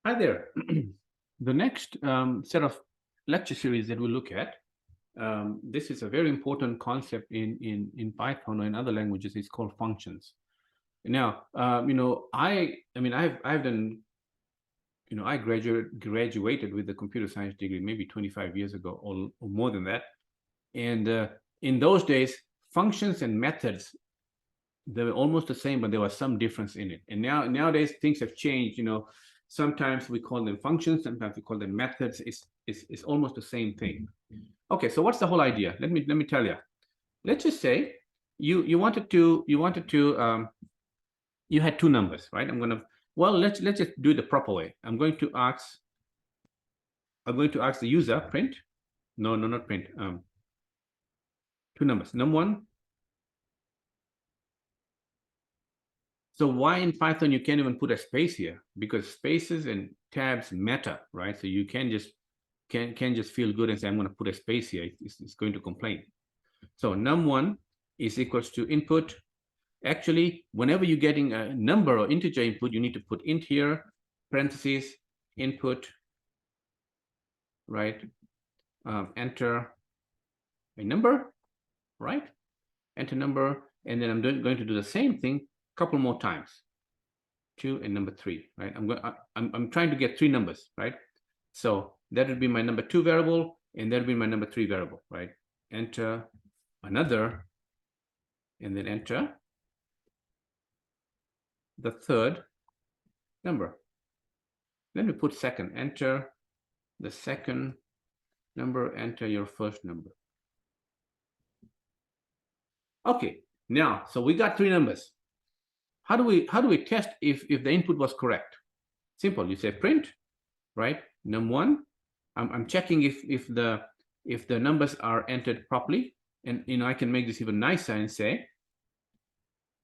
Hi there. The next set of lecture series that we'll look at, this is a very important concept in Python or in other languages. It's called functions. Now, I mean, I've done, I graduated with a computer science degree maybe 25 years ago or more than that. And in those days, functions and methods, they were almost the same, but there was some difference in it. And nowadays things have changed. Sometimes we call them functions, sometimes we call them methods. It's almost the same thing. Okay, so what's the whole idea? Let me tell you. Let's just say you had two numbers, right? Let's just do it the proper way. I'm going to ask the user print. No, not print. Two numbers. Number one. So why in Python you can't even put a space here? Because spaces and tabs matter, right? So you can't just feel good and say I'm going to put a space here. It's going to complain. So num1 is equals to input. Actually, whenever you're getting a number or integer input, you need to put int here, parentheses, input, right? Enter a number, right? Enter number, and then I'm going to do the same thing couple more times, 2 and number 3, right? I'm trying to get three numbers, right? So that would be my number 2 variable, and that would be my number 3 variable, right? Enter another, and then enter the third number. Let me put second. Enter the second number, enter your first number. Okay, now, so we got three numbers. How do we test if the input was correct? Simple. You say print, right? Num1. I'm checking if the numbers are entered properly, and I can make this even nicer and say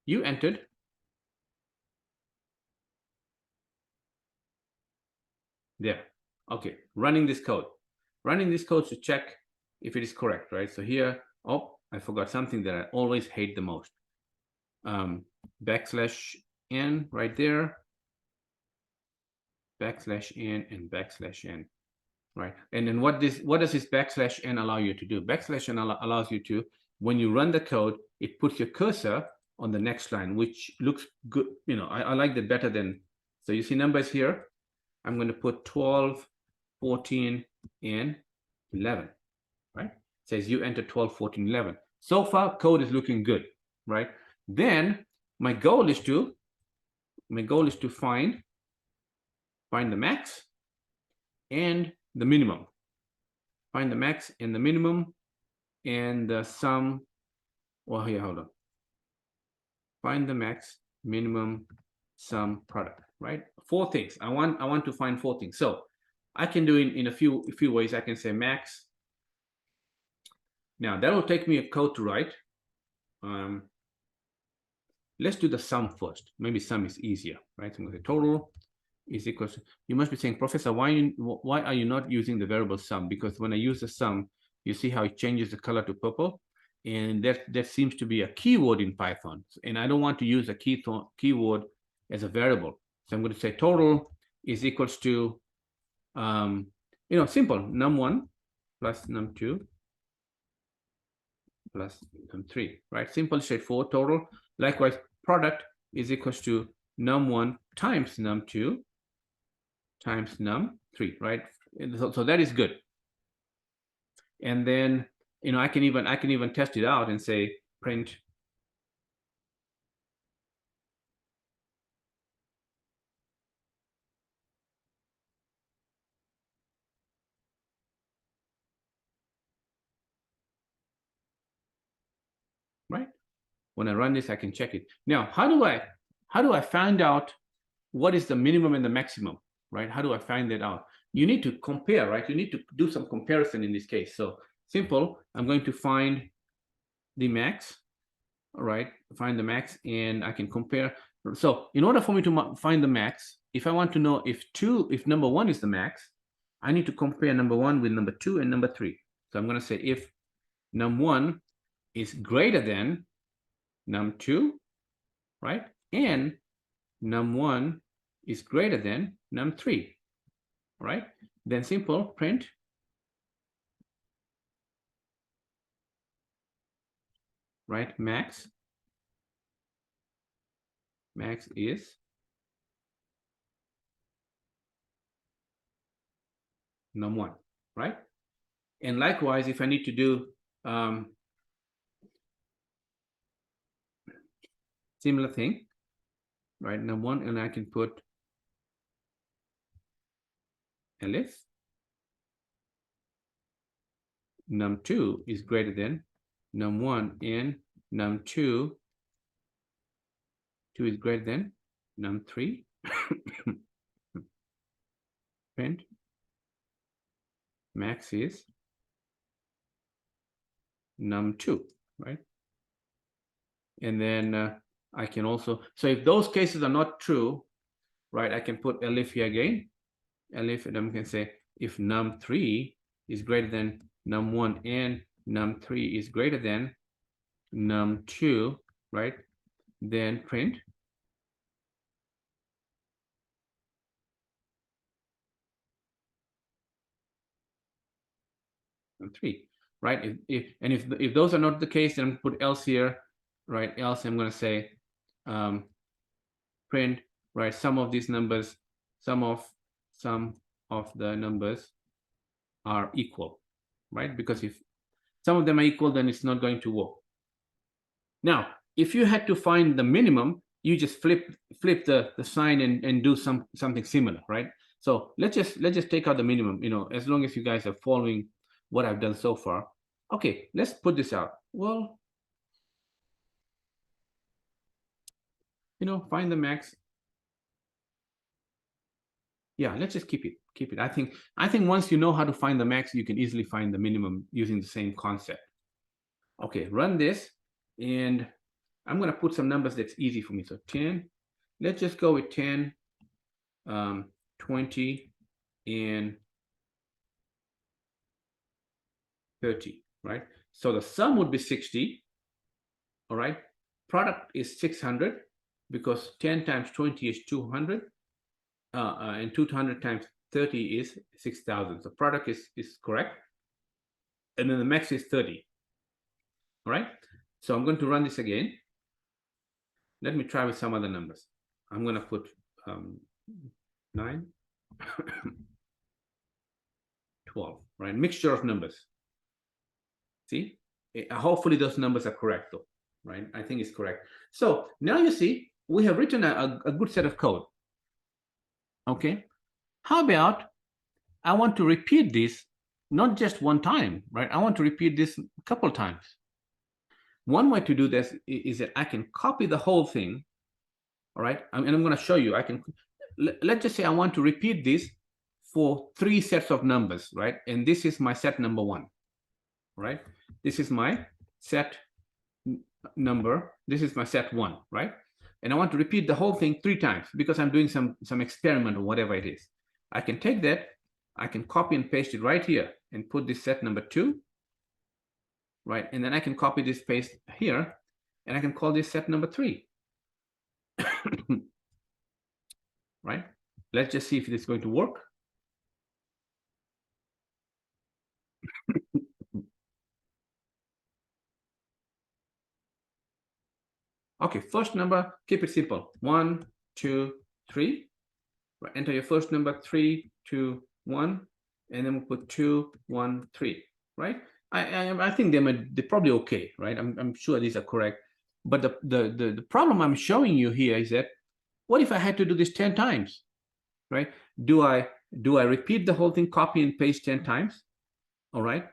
you entered there. Okay, running this code to check if it is correct, right? So here, oh, I forgot something that I always hate the most. \n right there, \n and \n, right? And then what does this \n allow you to do? \n allows you to, when you run the code, it puts your cursor on the next line, which looks good. I like that better than, so you see numbers here. I'm going to put 12, 14, and 11, right? It says you enter 12, 14, 11. So far, code is looking good, right? Then my goal is to find the max and the minimum. Find the max and the minimum and the sum. Well, here, hold on. Find the max, minimum, sum, product, right? Four things. I want to find four things. So I can do it in a few ways. I can say max. Now that will take me a code to write. Let's do the sum first. Maybe sum is easier, right? So I'm going to say total is equal to, you must be saying, Professor, why are you not using the variable sum? Because when I use the sum, you see how it changes the color to purple, and that seems to be a keyword in Python, and I don't want to use a keyword as a variable. So I'm going to say total is equals to simple, num1 plus num2 plus num3, right? Simple, straightforward. Total. Likewise, product is equals to num1 times num2 times num3, right? So that is good. And then I can even test it out and say print right. When I run this, I can check it. Now, how do I find out what is the minimum and the maximum, right? How do I find that out? You need to compare, right? You need to do some comparison in this case. So simple, I'm going to find the max, all right? Find the max, and I can compare. So in order for me to find the max, if I want to know if number 1 is the max, I need to compare number 1 with number 2 and number 3. So I'm going to say if num1 is greater than num2, right? And num1 is greater than num3. All right, then simple print right max is num1, right? And likewise, if I need to do similar thing, right, num1, and I can put elif num2 is greater than num1 and num2 is greater than num3 print max is num2, right? And then I can also, so if those cases are not true, right, I can put elif here again, elif, and I can say if num3 is greater than num1 and num3 is greater than num2, right, then print num3, right? If those are not the case, then I'm gonna put else here, right? Else I'm going to say print, right, some of these numbers, some of the numbers are equal, right? Because if some of them are equal, then it's not going to work. Now, if you had to find the minimum, you just flip the sign and do something similar, right? So let's just take out the minimum, you know, as long as you guys are following what I've done so far. Okay, let's put this out. Well, you know, find the max. Yeah, let's just keep it. I think once you know how to find the max, you can easily find the minimum using the same concept. Okay, run this, and I'm going to put some numbers that's easy for me. So 10, let's just go with 10, 20, and 30, right? So the sum would be 60, all right? Product is 600 because 10 times 20 is 200, and 200 times 30 is 6,000. So product is correct. And then the max is 30, all right? So I'm going to run this again. Let me try with some other numbers. I'm going to put 9, 12, right? Mixture of numbers. See, hopefully those numbers are correct though, right? I think it's correct. So now you see, we have written a good set of code. Okay, how about I want to repeat this, not just one time, right? I want to repeat this a couple times. One way to do this is that I can copy the whole thing, all right? And I'm going to show you. I can, let's just say I want to repeat this for 3 sets of numbers, right? And this is my set number 1, right? This is my set number. This is my set 1, right? And I want to repeat the whole thing 3 times because I'm doing some experiment or whatever it is. I can take that, I can copy and paste it right here and put this set number 2, right? And then I can copy this, paste here, and I can call this set number 3. Right? Let's just see if it's going to work. Okay, first number, keep it simple. 1, 2, 3. Right, enter your first number, 3, 2, 1, and then we'll put 2, 1, 3. Right? I think they're probably okay, right? I'm sure these are correct. But the problem I'm showing you here is that what if I had to do this 10 times? Right? Do I repeat the whole thing, copy and paste 10 times? All right.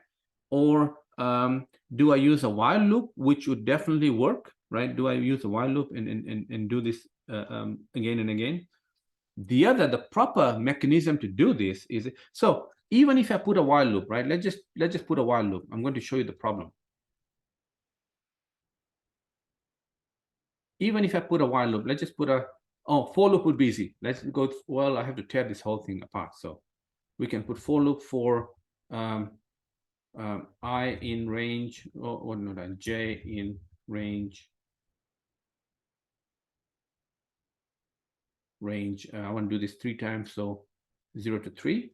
Or do I use a while loop, which would definitely work, right? Do I use a while loop and do this again and again? The proper mechanism to do this is, so even if I put a while loop, right? Let's just put a while loop. I'm going to show you the problem. Even if I put a while loop, let's just put a, for loop would be easy. Let's go, well, I have to tear this whole thing apart. So we can put for loop for I in range, or no, that J in range. I want to do this 3 times, so 0 to 3,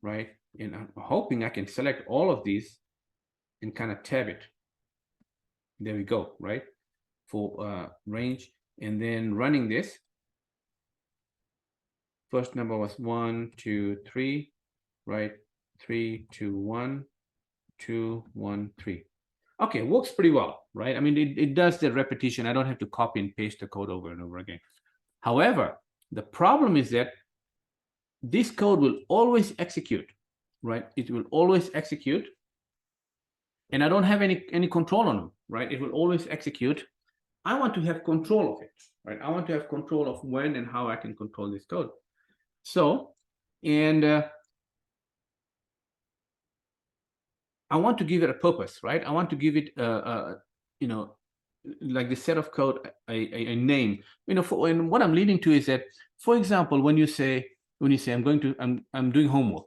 right? And I'm hoping I can select all of these and kind of tab it. There we go, right? For range, and then running this. First number was 1, 2, 3, right? 3, 2, 1, 2, 1, 3. Okay, works pretty well, right? I mean, it does the repetition. I don't have to copy and paste the code over and over again. However, the problem is that this code will always execute, right? It will always execute, and I don't have any control on it, right? It will always execute. I want to have control of it, right? I want to have control of when and how I can control this code. So, and I want to give it a purpose, right? I want to give it you know, like the set of code a name. You know, and what I'm leading to is that, for example, when you say I'm doing homework,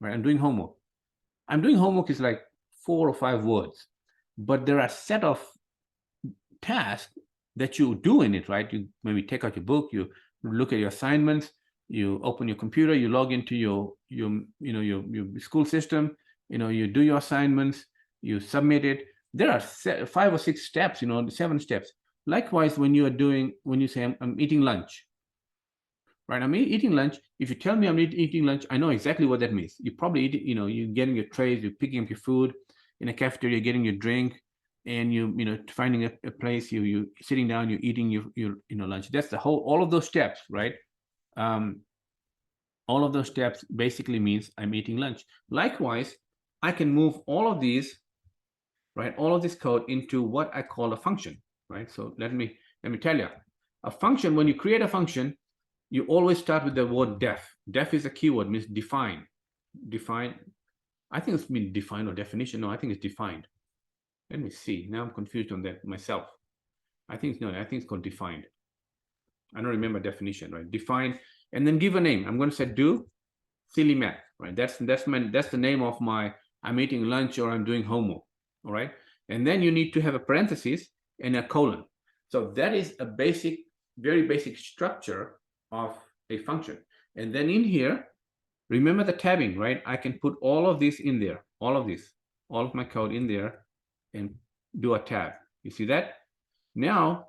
right? I'm doing homework is like 4 or 5 words, but there are a set of tasks that you do in it, right? You maybe take out your book, you look at your assignments, you open your computer, you log into your school system, you do your assignments, you submit it. There are 5 or 6 steps, 7 steps. Likewise, when you say I'm eating lunch, right? I'm eating lunch. If you tell me I'm eating lunch, I know exactly what that means. You probably eat, you're getting your trays, you're picking up your food in a cafeteria, getting your drink, and finding a place, you sitting down, you're eating your lunch. That's the whole, all of those steps, right? All of those steps basically means I'm eating lunch. Likewise, I can move all of these, right? All of this code into what I call a function, right? So let me tell you, a function, when you create a function, you always start with the word def. Def is a keyword, means define. Define. I think it's mean define or definition. No, I think it's defined. Let me see. Now I'm confused on that myself. I think it's called defined. I don't remember definition, right? Define, and then give a name. I'm going to say do silly math, right? That's the name of my, I'm eating lunch or I'm doing homework, all right? And then you need to have a parenthesis and a colon. So that is a basic, very basic structure of a function. And then in here, remember the tabbing, right? I can put all of this in there, all of my code in there, and do a tab. You see that? Now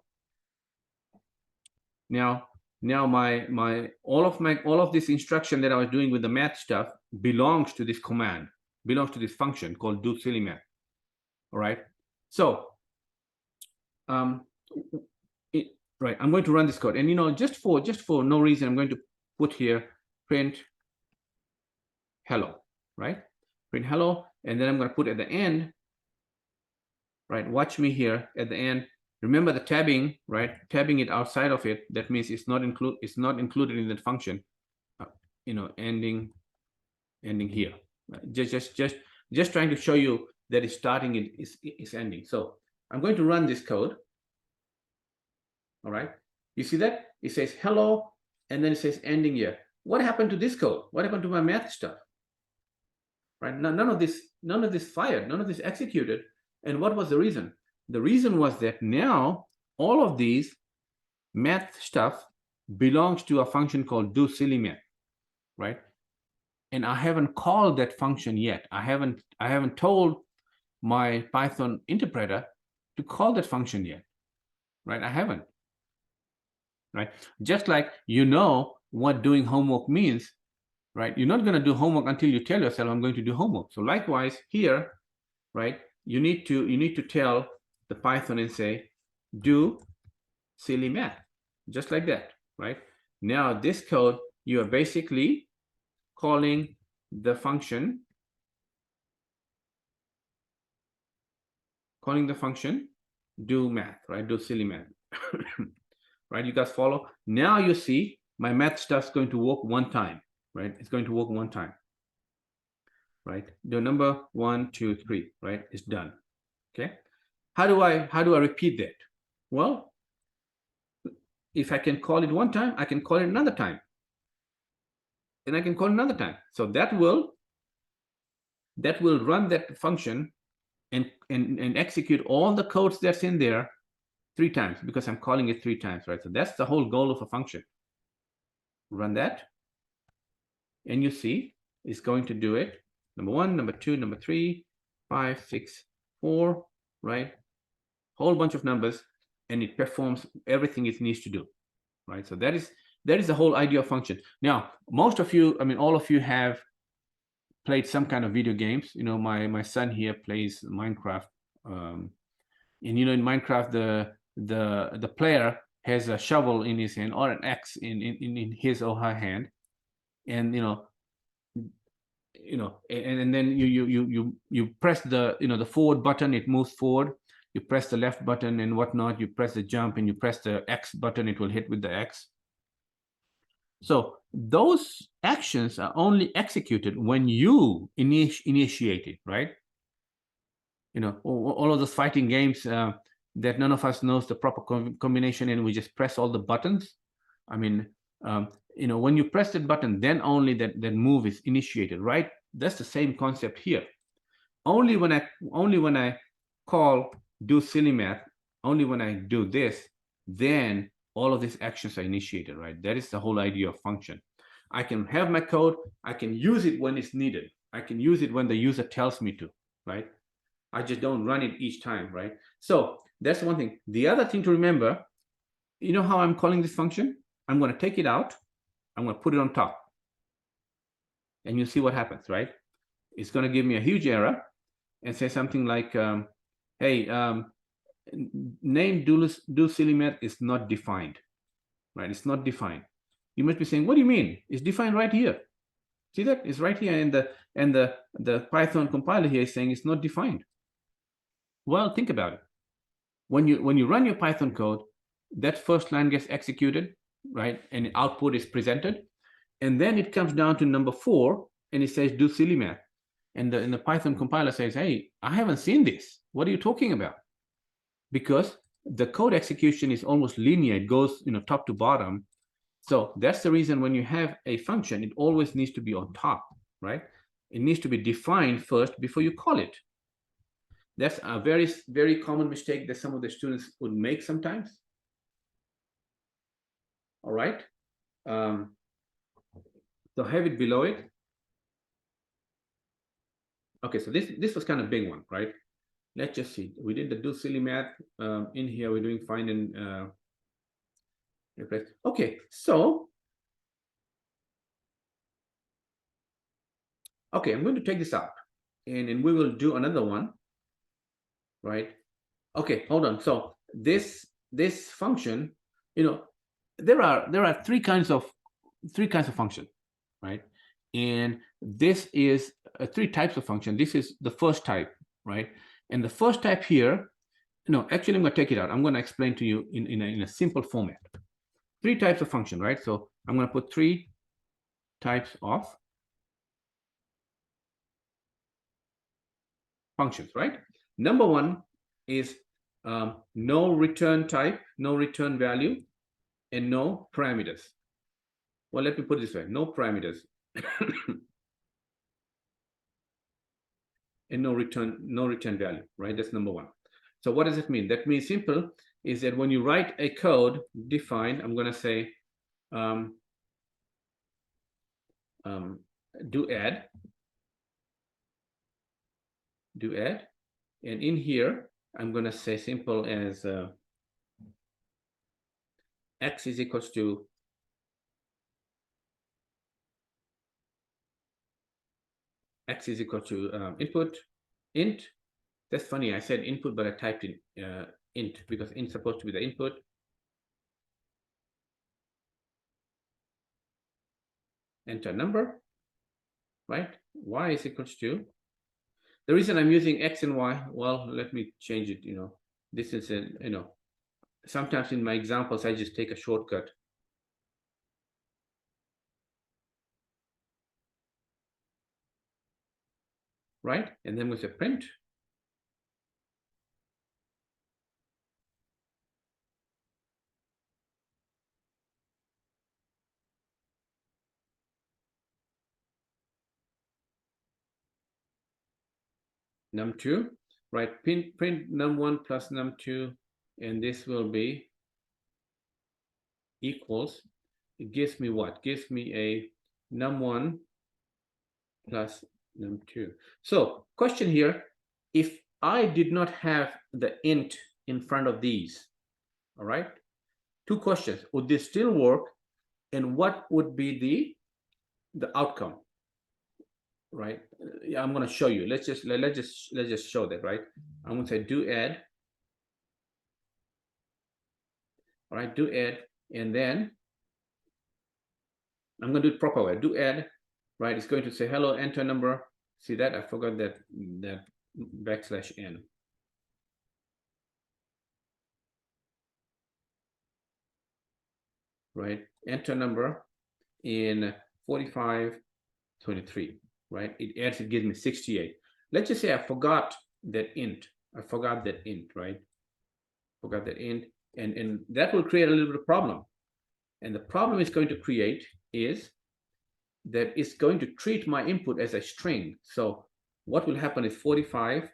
my all of this instruction that I was doing with the math stuff belongs to this command, belongs to this function called do silly math. All right. So right, I'm going to run this code, and just for no reason, I'm going to put here print hello, right? Print hello, and then I'm going to put at the end, right? Watch me here at the end. Remember the tabbing, right? Tabbing it outside of it. That means it's not included in that function. Ending here. Just trying to show you that it's starting, is ending. So I'm going to run this code. All right. You see that? It says hello, and then it says ending here. What happened to this code? What happened to my math stuff? Right? None of this fired, none of this executed. And what was the reason? The reason was that now all of these math stuff belongs to a function called do silly math, right? And I haven't called that function yet. I haven't told my Python interpreter to call that function yet, right? I haven't, right? Just like what doing homework means, right? You're not going to do homework until you tell yourself I'm going to do homework. So likewise here, right? You need to tell the Python and say do silly math, just like that, right? Now this code, you are basically calling the function, do math, right? Do silly math. Right? You guys follow? Now you see my math stuff's going to work one time, right? It's going to work one time, right? The number 1, 2, 3, right? It's done. Okay. How do I repeat that? Well, if I can call it one time, I can call it another time, and I can call it another time. So that will run that function and execute all the codes that's in there 3 times, because I'm calling it 3 times, right? So that's the whole goal of a function. Run that, and you see is going to do it. Number 1, number 2, number 3, 5, 6, 4, right? Whole bunch of numbers, and it performs everything it needs to do, right? So that is the whole idea of function. Now, most of you, I mean, all of you have played some kind of video games. You know, my son here plays Minecraft, and you know, in Minecraft, the player has a shovel in his hand or an axe in his or her hand, and and then you press the the forward button, it moves forward. You press the left button and whatnot. You press the jump and you press the X button, it will hit with the X. So those actions are only executed when you initiate it, right? You know, all of those fighting games that none of us knows the proper combination, and we just press all the buttons. I mean, you know, when you press that button, then only that move is initiated, right? That's the same concept here. Only when I call do silly math, only when I do this, then all of these actions are initiated, right? That is the whole idea of function. I can have my code, I can use it when it's needed. I can use it when the user tells me to, right? I just don't run it each time, right? So that's one thing. The other thing to remember, you know how I'm calling this function? I'm going to take it out. I'm going to put it on top. And you see what happens, right? It's going to give me a huge error and say something like, hey, name do silly math is not defined, right? It's not defined. You might be saying, what do you mean? It's defined right here. See that? It's right here, and the Python compiler here is saying it's not defined. Well, think about it. When you run your Python code, that first line gets executed, right? And output is presented. And then it comes down to number 4, and it says do silly math. And the Python compiler says, hey, I haven't seen this. What are you talking about? Because the code execution is almost linear. It goes, top to bottom. So that's the reason when you have a function, it always needs to be on top, right? It needs to be defined first before you call it. That's a very, very common mistake that some of the students would make sometimes. All right. So have it below it. Okay, so this was kind of big one, right? Let's just see. We did the do silly math. In here, we're doing find and replace. Okay, so okay, I'm going to take this out, and we will do another one, right? Okay, hold on. So this function, there are three kinds of function, right? And this is 3 types of function. This is the first type, right? And the first type here, actually, I'm going to take it out. I'm going to explain to you in a simple format. 3 types of function, right? So I'm going to put 3 types of functions, right? Number 1 is no return type, no return value, and no parameters. Well, let me put it this way: no parameters and no return value, right? That's number 1. So what does it mean? That means simple is that when you write a code define, I'm going to say do add, and in here I'm going to say simple as x is equals to input int. That's funny, I said input, but I typed in int because int is supposed to be the input. Enter number, right? Y is equals to, the reason I'm using x and y, well, let me change it. This is sometimes in my examples I just take a shortcut. Right? And then we say print. num2, right? Print num1 plus num2, and this will be equals. It gives me what? Gives me a num1 plus num2. So question here, if I did not have the int in front of these, all right, two questions, would this still work, and what would be the outcome, right? Yeah, I'm going to show you. Let's just show that, right? I'm going to say do add, all right, do add, and then I'm going to do it proper way. Do add, right? It's going to say hello, enter number. See that? I forgot that \n. Right? Enter number in 4523, right? It adds, it gives me 68. Let's just say I forgot that int. Right? Forgot that int, and that will create a little bit of problem. And the problem it's going to create is that it's going to treat my input as a string. So what will happen is 45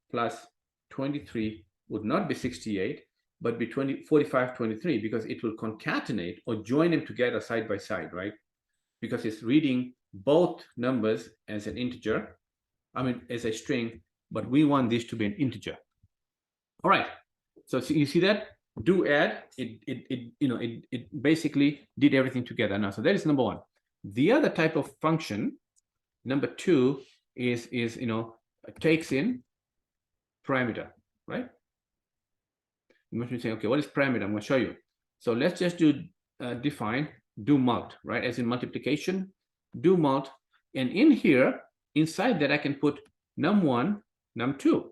plus 23 would not be 68, but be 45, 23, because it will concatenate or join them together side by side, right? Because it's reading both numbers as an integer, I mean, as a string, but we want this to be an integer. All right, so you see that? Do add, it basically did everything together now. So that is number one. The other type of function, number two, is takes in parameter, right? You must be saying, okay, what is parameter? I'm going to show you. So let's just do define do mult, right? As in multiplication, do mult, and in here, inside that, I can put num1, num2.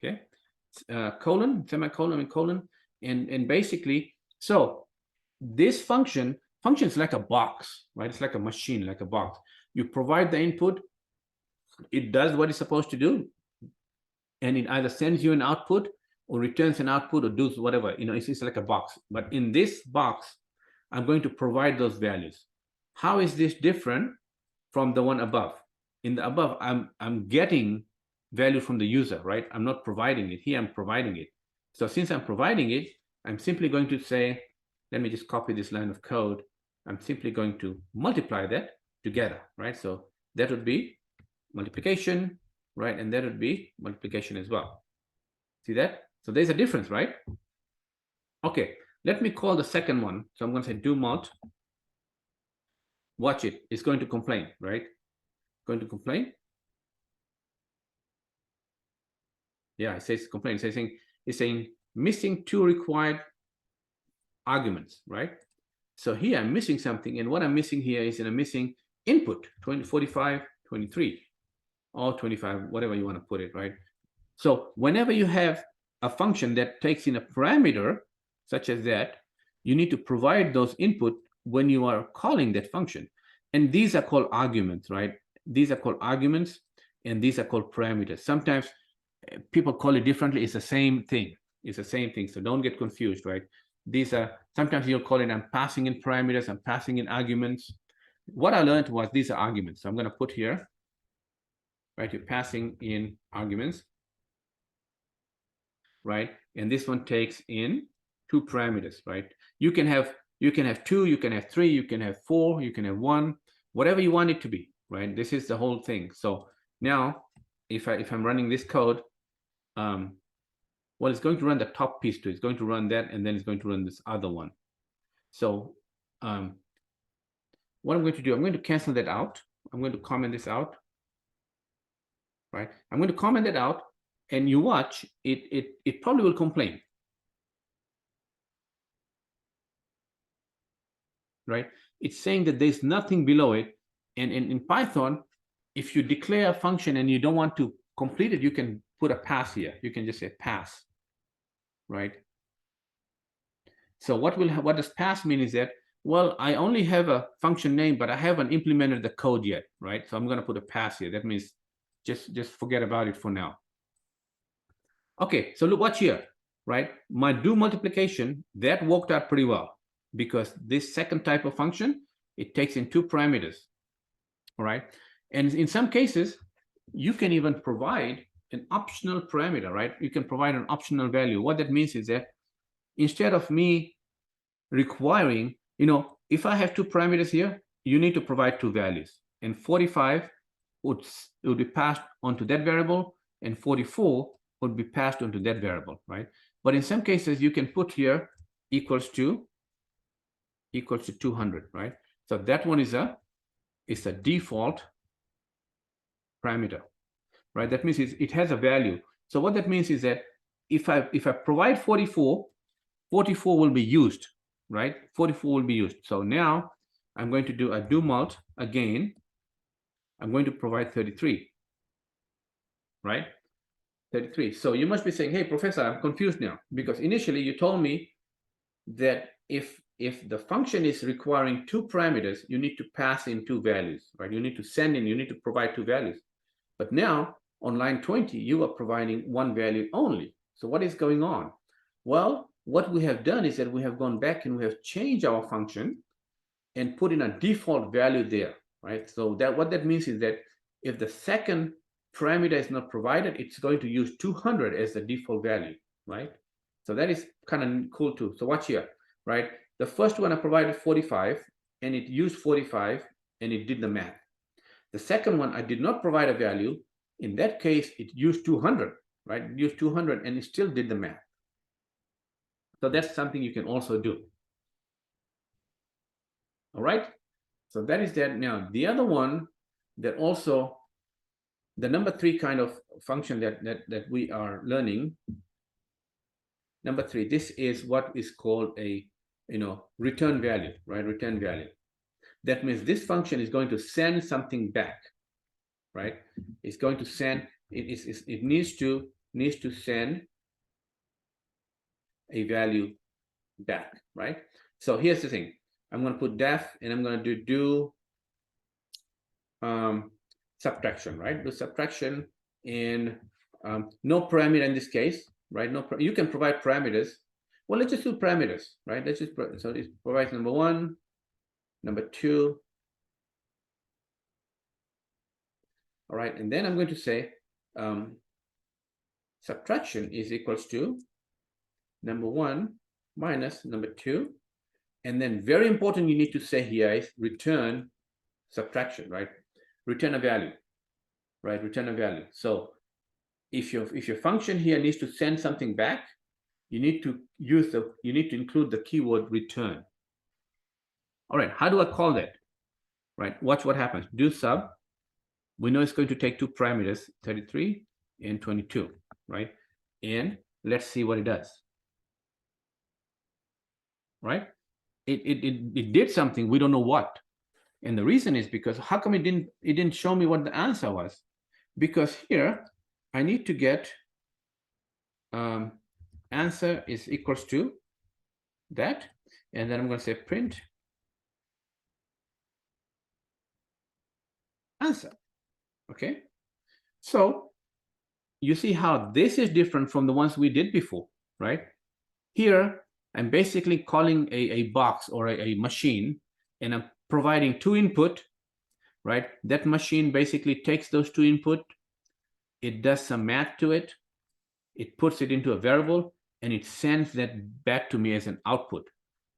Okay, colon, semicolon, and colon, and basically, so this function functions like a box, right? It's like a machine, like a box. You provide the input, it does what it's supposed to do, and it either sends you an output or returns an output or does whatever. It's like a box. But in this box, I'm going to provide those values. How is this different from the one above? In the above, I'm getting value from the user, right? I'm not providing it. Here I'm providing it. So since I'm providing it, I'm simply going to say, let me just copy this line of code. I'm simply going to multiply that together, right? So that would be multiplication, right? And that would be multiplication as well. See that? So there's a difference, right? Okay, let me call the second one. So I'm going to say do mult. Watch it. It's going to complain, right? Going to complain. Yeah, it says complain. It's saying missing two required arguments, right? So here I'm missing something, and what I'm missing here is I'm missing input 45, 23, or 25, whatever you want to put it, right? So whenever you have a function that takes in a parameter such as that, you need to provide those input when you are calling that function. And these are called arguments, right? These are called arguments, and these are called parameters. Sometimes people call it differently. It's the same thing. It's the same thing. So don't get confused, right? These are, sometimes you'll call it, I'm passing in parameters, I'm passing in arguments. What I learned was these are arguments. So I'm going to put here, right? You're passing in arguments, right? And this one takes in two parameters, right? You can have 2, you can have 3, you can have 4, you can have 1, whatever you want it to be, right? This is the whole thing. So now, if I'm running this code, well, it's going to run the top piece too. It's going to run that, and then it's going to run this other one. So what I'm going to do, I'm going to cancel that out. I'm going to comment this out, right? I'm going to comment it out, and you watch, it probably will complain, right? It's saying that there's nothing below it. And in Python, if you declare a function and you don't want to complete it, you can put a pass here. You can just say pass, right? So what does pass mean is that, well, I only have a function name, but I haven't implemented the code yet, right? So I'm going to put a pass here. That means just forget about it for now. Okay, so look, watch here, right? My do multiplication, that worked out pretty well, because this second type of function, it takes in two parameters, all right? And in some cases, you can even provide an optional parameter, right? You can provide an optional value. What that means is that instead of me requiring, if I have two parameters here, you need to provide two values. and 45 would be passed onto that variable, and 44 would be passed onto that variable, right? But in some cases, you can put here equals to 200, right? So that one is a default parameter, right? That means it has a value. So what that means is that if I provide 44, 44 will be used, right? 44 will be used. So now I'm going to do a do mult again. I'm going to provide 33, right? 33. So you must be saying, hey, professor, I'm confused now, because initially you told me that if the function is requiring two parameters, you need to pass in two values, right? You need to send in, you need to provide two values. But now on line 20, you are providing one value only. So what is going on? Well, what we have done is that we have gone back and we have changed our function and put in a default value there, right? So that what that means is that if the second parameter is not provided, it's going to use 200 as the default value, right? So that is kind of cool too. So watch here, right? The first one I provided 45 and it used 45 and it did the math. The second one, I did not provide a value. In that case, it used 200, right? It used 200 and it still did the math. So that's something you can also do. All right. So that is that. Now, the other one that also, the number 3 kind of function that we are learning, number 3, this is what is called a, return value, right? Return value. That means this function is going to send something back, right? It's going to send, it needs to send a value back, right? So here's the thing. I'm going to put def and I'm going to do subtraction, right? Do subtraction in no parameter in this case, right? No, you can provide parameters. Well, let's just do parameters, right? Let's just so it provides number 1, number 2. All right, and then I'm going to say subtraction is equals to number 1 minus number 2. And then very important, you need to say here is return subtraction, right? Return a value, right? Return a value. So if your function here needs to send something back, you need to include the keyword return. All right, how do I call that? Right, watch what happens. Do sub. We know it's going to take two parameters, 33 and 22, right? And let's see what it does. Right? It did something, we don't know what. And the reason is because how come it didn't show me what the answer was? Because here I need to get answer is equals to that, and then I'm going to say print answer. Okay, so you see how this is different from the ones we did before, right? Here I'm basically calling a box or a machine, and I'm providing two input, right? That machine basically takes those two input, it does some math to it, it puts it into a variable, and it sends that back to me as an output.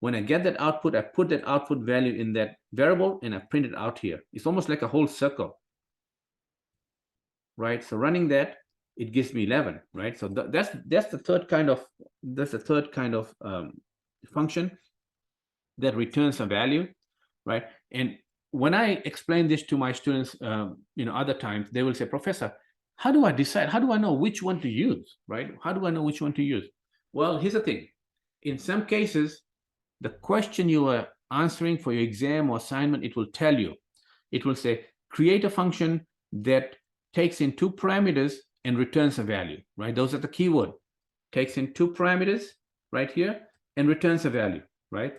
When I get that output, I put that output value in that variable and I print it out here. It's almost like a whole circle, right? So running that, it gives me 11, right? So that's the third kind of function that returns a value, right? And when I explain this to my students, other times they will say, Professor, how do I decide? How do I know which one to use, right? How do I know which one to use? Well, here's the thing. In some cases, the question you are answering for your exam or assignment, it will tell you. It will say, create a function that takes in two parameters and returns a value, right? Those are the keyword. Takes in two parameters right here and returns a value, right?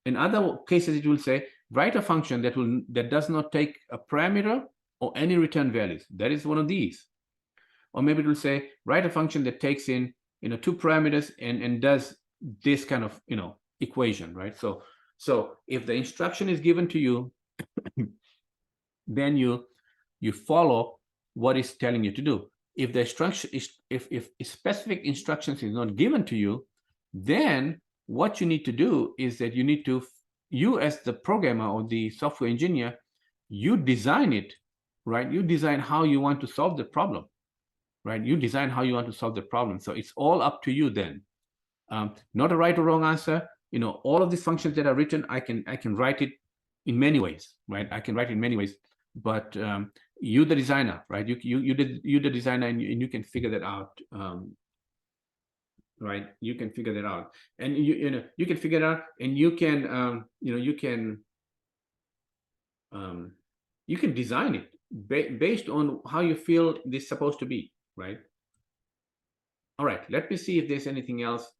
In other cases, it will say, write a function that does not take a parameter or any return values. That is one of these. Or maybe it will say, write a function that takes in two parameters and does this kind of equation, right? So if the instruction is given to you, then you follow what it's telling you to do. If the instruction is if specific instructions is not given to you, then what you need to do is that you as the programmer or the software engineer, you design it, right? You design how you want to solve the problem, right? You design how you want to solve the problem. So it's all up to you then. Not a right or wrong answer. You know, all of these functions that are written, I can write it in many ways, right? I can write it in many ways, but you the designer, right? You the designer, and you can figure that out. Right, you can figure that out, and you can figure it out, and you can you can design it based on how you feel this is supposed to be, right? All right, let me see if there's anything else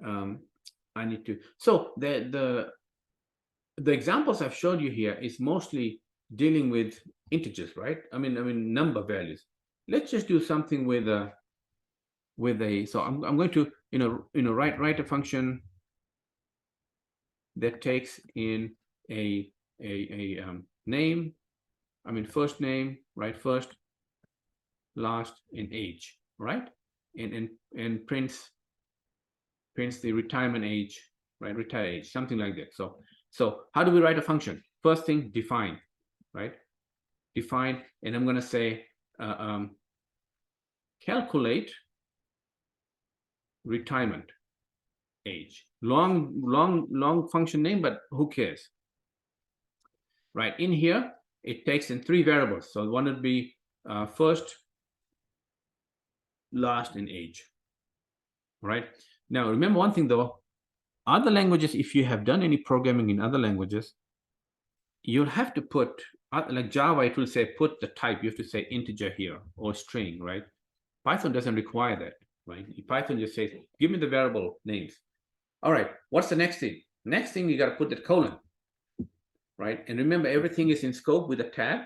I need to. So the examples I've showed you here is mostly dealing with integers, right? I mean number values. Let's just do something with a so I'm going to write a function that takes in a name, I mean first name, right? First, last, and age, right? And prints the retirement age, right? Retire age, something like that. So how do we write a function? First thing, define, right? Define, and I'm going to say calculate retirement age. Long function name, but who cares? Right, in here, it takes in 3 variables. So one would be first, last, and age. Right, now remember one thing though, other languages, if you have done any programming in other languages, you'll have to put, like Java, it will say put the type, you have to say integer here or string, right? Python doesn't require that, right? Python just says, give me the variable names. All right, what's the next thing? Next thing, you got to put the colon, right? And remember, everything is in scope with a tab.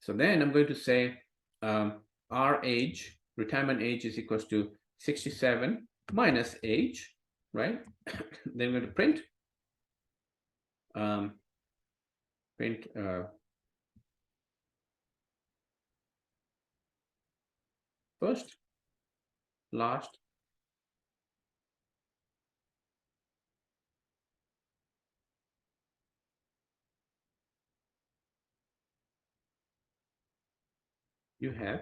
So then I'm going to say our age, retirement age, is equals to 67 minus age, right? Then I'm going to print first, last, you have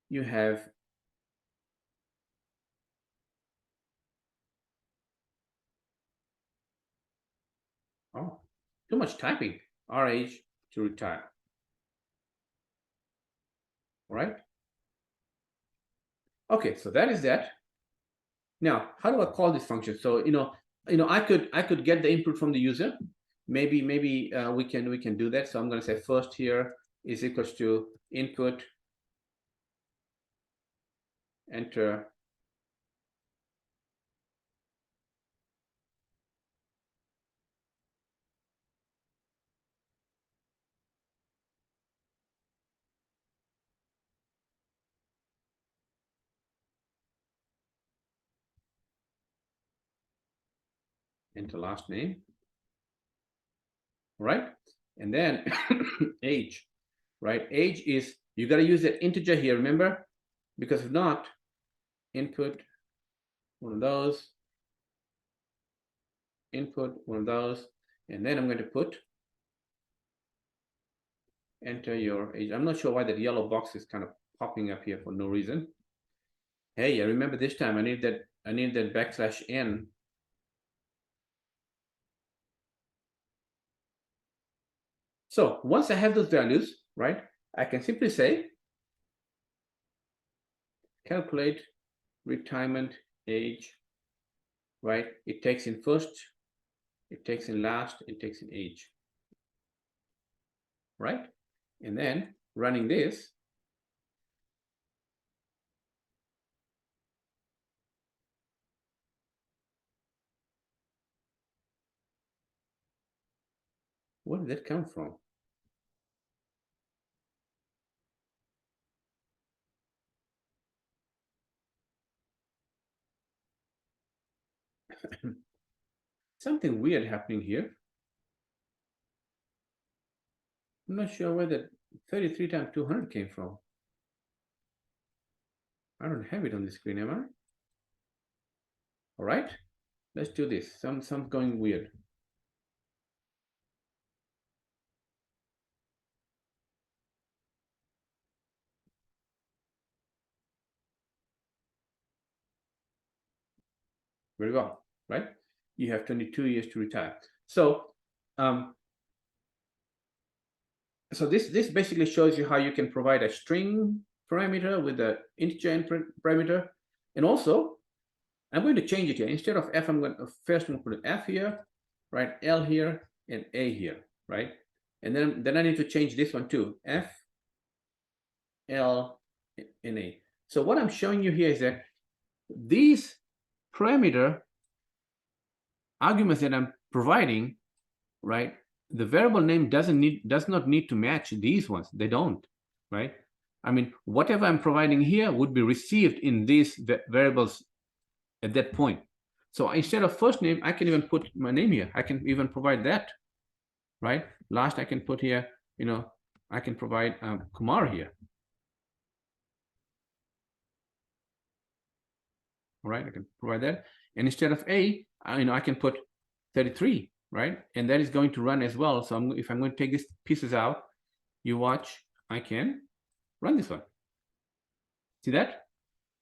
you have oh, too much typing. Our age to retire. All right. Okay, so that is that. Now, how do I call this function? So I could get the input from the user. Maybe we can do that. So I'm going to say first here is equals to input, enter, last name, right? And then age, right? Age is, you got to use that integer here, remember? Because if not, input one of those, input one of those, and then I'm going to put enter your age. I'm not sure why that yellow box is kind of popping up here for no reason. Hey, I remember this time I need that \n. So once I have those values, right, I can simply say calculate retirement age, right? It takes in first, it takes in last, it takes in age, right? And then running this, where did that come from? Something weird happening here. I'm not sure where that 33 times 200 came from. I don't have it on the screen, am I? All right, let's do this. Something's going weird. Very well, right? You have 22 years to retire. So, so this basically shows you how you can provide a string parameter with the integer input parameter. And also, I'm going to change it here. Instead of F, I'm going to first put an F here, right? L here and A here, right? And then I need to change this one too. F, L, and A. So what I'm showing you here is that these parameter arguments that I'm providing, right? The variable name does not need to match these ones. They don't, right? I mean, whatever I'm providing here would be received in these variables at that point. So instead of first name, I can even put my name here. I can even provide that, right? Last, I can put here, you know, I can provide Kumar here. All right, I can provide that. And instead of A, you know, I can put 33, right? And that is going to run as well. So if I'm going to take these pieces out, you watch, I can run this one. See that?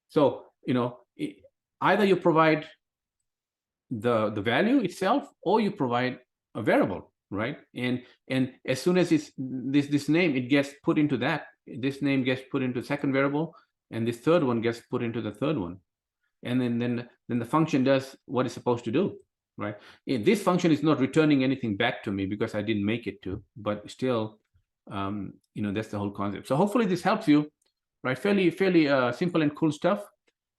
So, you know, either you provide the value itself or you provide a variable, right? And as soon as it's this name, it gets put into that. This name gets put into second variable, and this third one gets put into the third one. And then the function does what it's supposed to do, right? This function is not returning anything back to me because I didn't make it to, but still, you know, that's the whole concept. So hopefully this helps you, right? Fairly simple and cool stuff.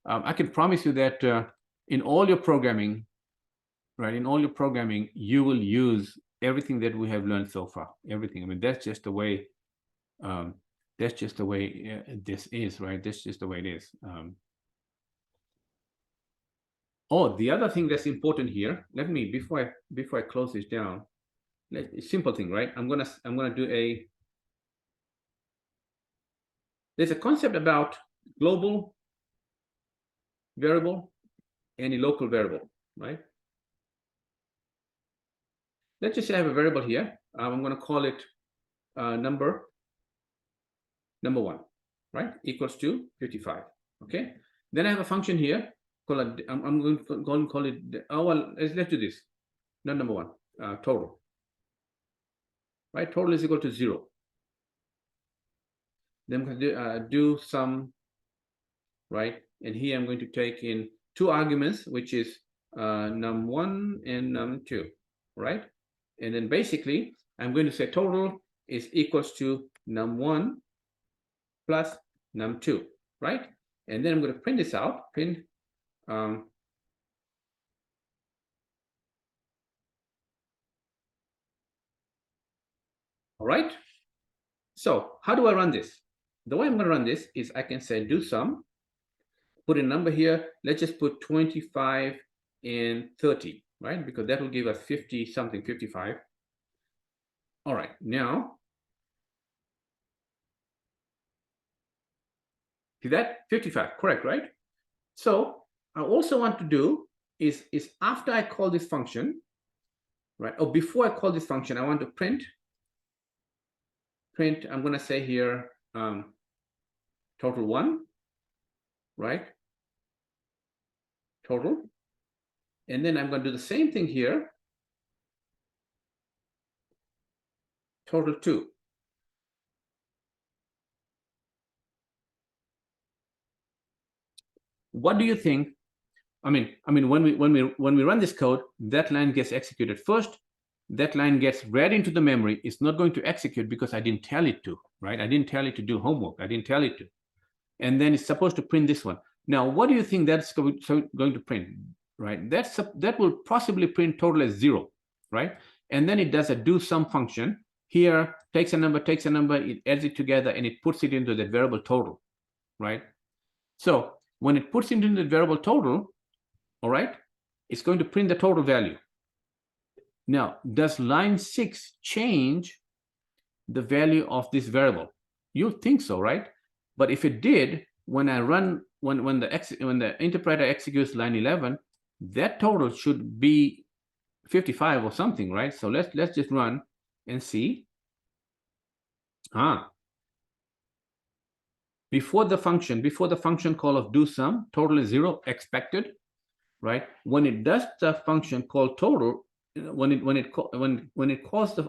I can promise you that in all your programming, right? In all your programming, you will use everything that we have learned so far. Everything. I mean, that's just the way. That's just the way this is, right? That's just the way it is. Oh, the other thing that's important here. Let me before I close this down. Simple thing, right? I'm gonna do a. There's a concept about global variable and a local variable, right? Let's just say I have a variable here. I'm going to call it number 1, right? Equals to 55. Okay. Then I have a function here. I'm going to call it. Oh well, let's do this. Not number 1. Total. Right. Total is equal to 0. Then I'm going to do some. Right. And here I'm going to take in 2 arguments, which is num1 and num2. Right. And then basically, I'm going to say total is equals to num1 plus num2, right? And then I'm going to print this out. Print. All right. So how do I run this? The way I'm going to run this is I can say do sum, put a number here. Let's just put 25 and 30, right? Because that will give us 50 something, 55. All right, now, see that? 55, correct, right? So I also want to do is after I call this function, right? Or before I call this function, I want to print. I'm going to say here total 1, right? Total. And then I'm going to do the same thing here. Total 2. What do you think? I mean, when we run this code, that line gets executed first. That line gets read into the memory. It's not going to execute because I didn't tell it to, right? I didn't tell it to do homework. I didn't tell it to. And then it's supposed to print this one. Now, what do you think that's going to print, right? That will possibly print total as 0, right? And then it does a do sum function. Here, takes a number, it adds it together, and it puts it into the variable total, right? So when it puts it into the variable total, all right, it's going to print the total value. Now, does line 6 change the value of this variable? You think so, right? But if it did, when I run, when the interpreter executes line 11, that total should be 55 or something, right? So let's just run and see. Before the function call of do sum, total is 0, expected. right? When it does the function called total, when it calls the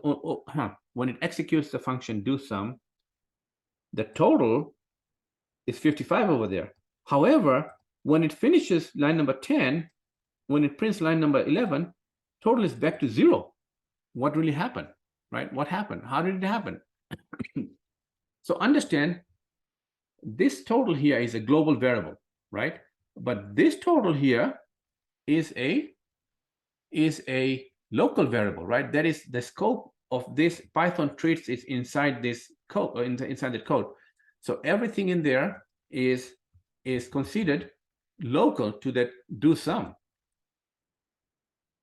when it executes the function do sum, the total is 55 over there. However, when it finishes line number 10, when it prints line number 11, total is back to 0. What really happened, right? What happened? How did it happen? So understand, this total here is a global variable, right? But this total here is a local variable, right? That is the scope of this Python treats is inside this code, inside the code. So everything in there is considered local to that do sum,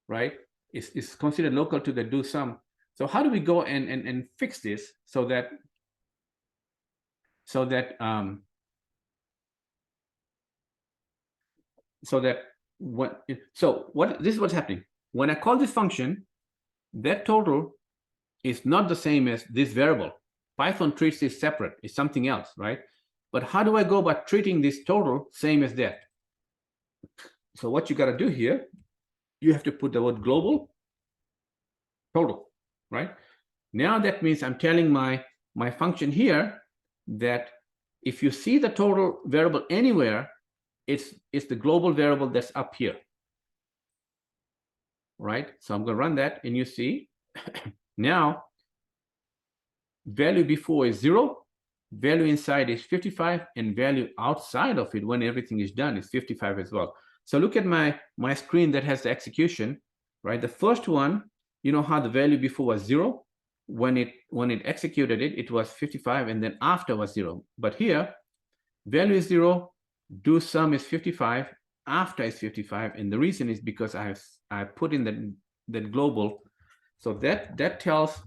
right? It's considered local to the do sum. So how do we go and fix this so that what this is what's happening when I call this function, that total is not the same as this variable. Python treats this separate, it's something else, right? But how do I go about treating this total same as that? So what you got to do here, you have to put the word global total, right? Now that means I'm telling my function here that if you see the total variable anywhere, it's the global variable that's up here, right? So I'm going to run that, and you see now value before is 0, value inside is 55, and value outside of it when everything is done is 55 as well. So look at my screen that has the execution, right? The first one, you know how the value before was 0? When it executed it, it was 55, and then after was 0. But here, value is 0, do sum is 55, after is 55, and the reason is because I put in that global. So that tells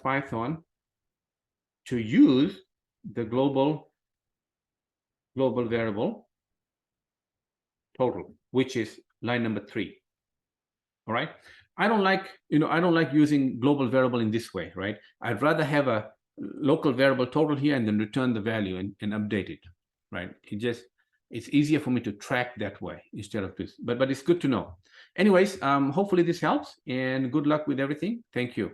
Python to use the global variable total, which is line number 3. All right. I don't like using global variable in this way, right? I'd rather have a local variable total here and then return the value and update it, right? It's easier for me to track that way instead of this, but it's good to know. Anyways, hopefully this helps, and good luck with everything. Thank you.